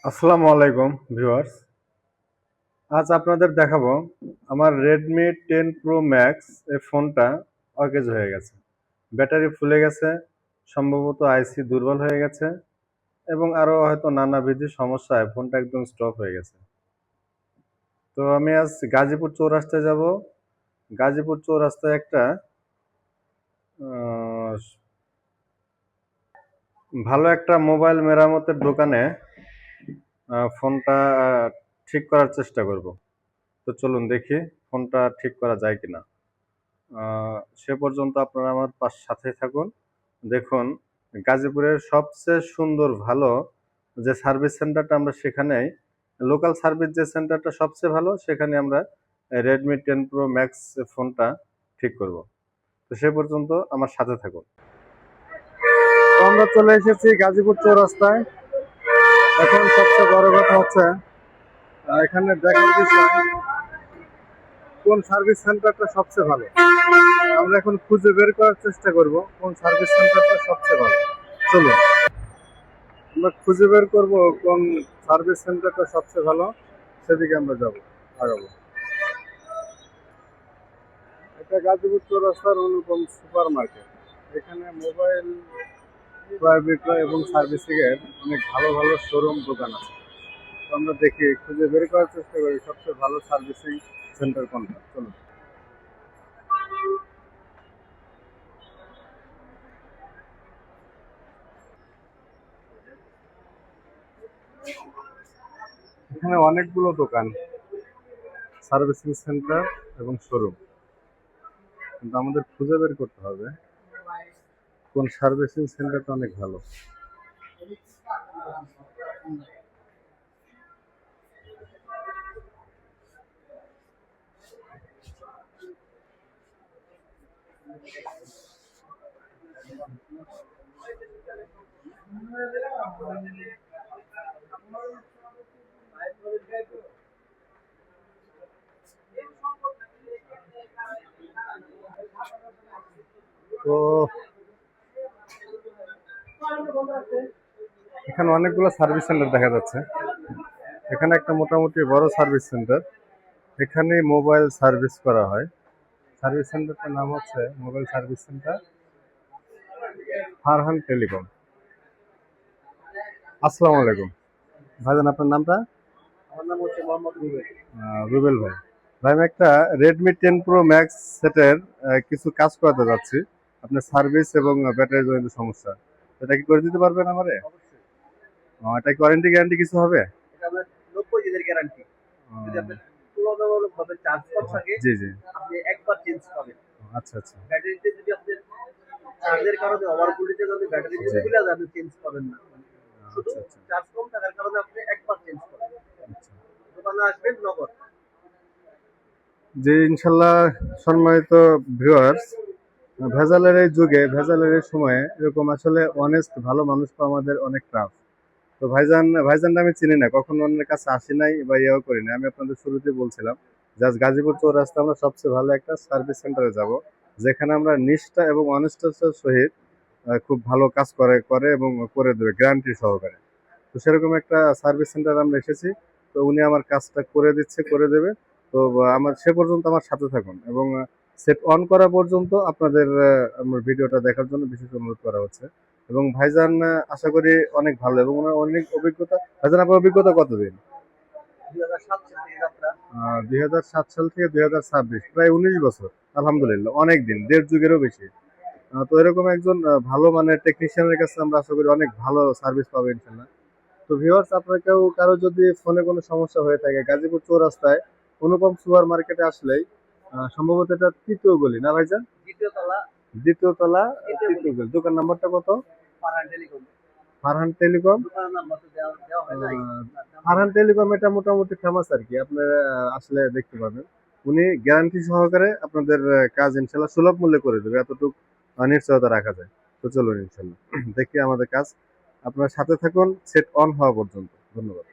আসসালামু আলাইকুম ভিউয়ার্স। আজ আপনাদের দেখাবো আমার রেডমি 10 প্রো ম্যাক্স এই ফোনটা অকেজ হয়ে গেছে। ব্যাটারি ফুলে গেছে, সম্ভবত আইসি দুর্বল হয়ে গেছে এবং আরও হয়তো নানাবিধ সমস্যায় ফোনটা একদম স্টপ হয়ে গেছে। তো আমি আজ গাজীপুর চৌরাস্তায় যাব। গাজীপুর চৌরাস্তায় একটা আহ, ভালো একটা মোবাইল মেরামতের দোকানে ফোনটা ঠিক করার চেষ্টা করব। তো চলুন দেখি ফোনটা ঠিক করা যায় কিনা। সে পর্যন্ত আপনারা আমার সাথে থাকুন। দেখুন, গাজীপুরের সবচেয়ে সুন্দর ভালো যে সার্ভিস সেন্টারটা আমরা সেখানেই, লোকাল সার্ভিস যে সেন্টারটা সবচেয়ে ভালো, সেখানে আমরা রেডমি 10 প্রো ম্যাক্স ফোনটা ঠিক করব। তো সে পর্যন্ত আমার সাথে থাকুন। তো আমরা চলে এসেছি গাজীপুর চৌরাস্তায়। এখন সবচেয়ে বড় কথা হচ্ছে এখানে দেখার বিষয় কোন সার্ভিস সেন্টারটা সবচেয়ে ভালো। আমরা এখন খুঁজে বের করার চেষ্টা করব কোন সার্ভিস সেন্টারটা সবচেয়ে ভালো। চলুন আমরা খুঁজে বের করব কোন সার্ভিস সেন্টারটা সবচেয়ে ভালো, সেদিকে আমরা আগাবো। এটা গাজীপুর চৌরাস্তার অনুপম সুপার মার্কেট। এখানে মোবাইল ক্রয় বিক্রয় এবং সার্ভিসিং এর অনেক ভালো ভালো শোরুম দোকান আছে। তো আমরা দেখি, খুঁজে বের করার চেষ্টা করি সবচেয়ে ভালো সার্ভিসিং সেন্টার কোনটা। চলুন। এখানে অনেকগুলো দোকান, সার্ভিসিং সেন্টার এবং শোরুম, কিন্তু আমাদের খুঁজে বের করতে হবে কোন সার্ভিসিং সেন্টারটা অনেক ভালো। তো এখানে অনেকগুলো সার্ভিস সেন্টার দেখা যাচ্ছে। এখানে একটা মোটামুটি বড় সার্ভিস সেন্টার, এখানে মোবাইল সার্ভিস করা হয়। সার্ভিস সেন্টারটার নাম হচ্ছে mobile service centre Farhan telecom. আসসালামু আলাইকুম ভাইজান, আপনার নামটা? আমার নাম হচ্ছে মোহাম্মদ রুবেল। রুবেল ভাই। ভাই, আমি একটা রেডমি 10 প্রো ম্যাক্স সেটের কিছু কাজ করাতে যাচ্ছি। আপনার সার্ভিস এবং ব্যাটারি জনিত সমস্যা, এটা কি করে দিতে পারবেন আমারে? অবশ্যই এটা কি ওয়ারেন্টি গ্যারান্টি কিছু হবে? এটা আমার 90 দিনের গ্যারান্টি। যদি আহ, আপনার তুলনামূলকভাবে চার্জ কম থাকে জি জি। আপনি একবার চেঞ্জ পাবেন। আচ্ছা আচ্ছা। ব্যাটারিতে যদি আপনার চার্জের কারণে ওভারকুলিংয়ের কারণে ব্যাটারি যদি জি। ফুলে যায় আপনি চেঞ্জ পাবেন না। শুধু আচ্ছা আচ্ছা চার্জ কম থাকার কারণে আপনি একবার চেঞ্জ পাবেন। আচ্ছা। দোকানে আসবেন নগদ। জি, ইনশাল্লাহ। সম্মানিত ভিউয়ার্স, ভেজালের এই যুগে, ভেজালের এই সময়ে এরকম আসলে অনেস্ট ভালো মানুষ পাওয়া আমাদের অনেক টাফ। তো ভাইজানটা আমি চিনি না, কখনো অন্যের কাছে আসি নাই বা ইয়েও করি না। আমি আপনাদের শুরুতে বলছিলাম যে আজ গাজীপুর চৌরাস্তা আমরা সবচেয়ে ভালো একটা সার্ভিস সেন্টারে যাব, যেখানে আমরা নিষ্ঠা এবং অনেস্টতার সহিত খুব ভালো কাজ করে করে এবং করে দেবে গ্যারান্টি সহকারে। তো সেরকম একটা সার্ভিস সেন্টার আমরা এসেছি। তো উনি আমার কাজটা করে দিচ্ছে, করে দেবে। তো আমার সে পর্যন্ত আমার সাথে থাকুন এবং সেট অন করা পর্যন্ত আপনাদের আমার ভিডিওটা দেখার জন্য বিশেষ অনুরোধ করা হচ্ছে। এবং ভাইজান আশা করি অনেক ভালো এবং ওনার অনেক অভিজ্ঞতা। ভাইজান, আপনার অভিজ্ঞতা কতদিন? 2007 সাল থেকে যাত্রা। 2007 সাল থেকে 2026, প্রায় 19 বছর। আলহামদুলিল্লাহ, অনেক দিন, দেড় যুগেরও বেশি। তো এরকম একজন ভালো মানের টেকনিশিয়ানের কাছে আমরা আশা করি অনেক ভালো সার্ভিস পাবো ইনশাল্লাহ। তো ভিউয়ার্স, আপনার কারো যদি ফোনে কোনো সমস্যা হয়ে থাকে, গাজীপুর চৌরাস্তায় অনুপম সুপার মার্কেটে আসলেই সম্ভবত এটা তৃতীয় গলি না ভাইজান? দ্বিতীয় তলা। দ্বিতীয় তলা, দ্বিতীয় তৃতীয় গলি। গলি। দোকান নাম্বারটা কত? ফারহান টেলিকম। ফারহান টেলিকম। দোকানের নাম্বার তো দেওয়া হয় নাই। ফারহান টেলিকম এটা মোটামুটি ফেমাস আর কি, আপনারা আসলে দেখতে পাবেন। উনি গ্যারান্টি সহকারে আপনাদের কাজ ইনশাল্লাহ সুলভ মূল্যে করে দেবে, এতটুকু নিশ্চয়তা রাখা যায়। তো চলুন ইনশাল্লাহ দেখি আমাদের কাজ। আপনার সাথে থাকুন সেট অন হওয়া পর্যন্ত। ধন্যবাদ।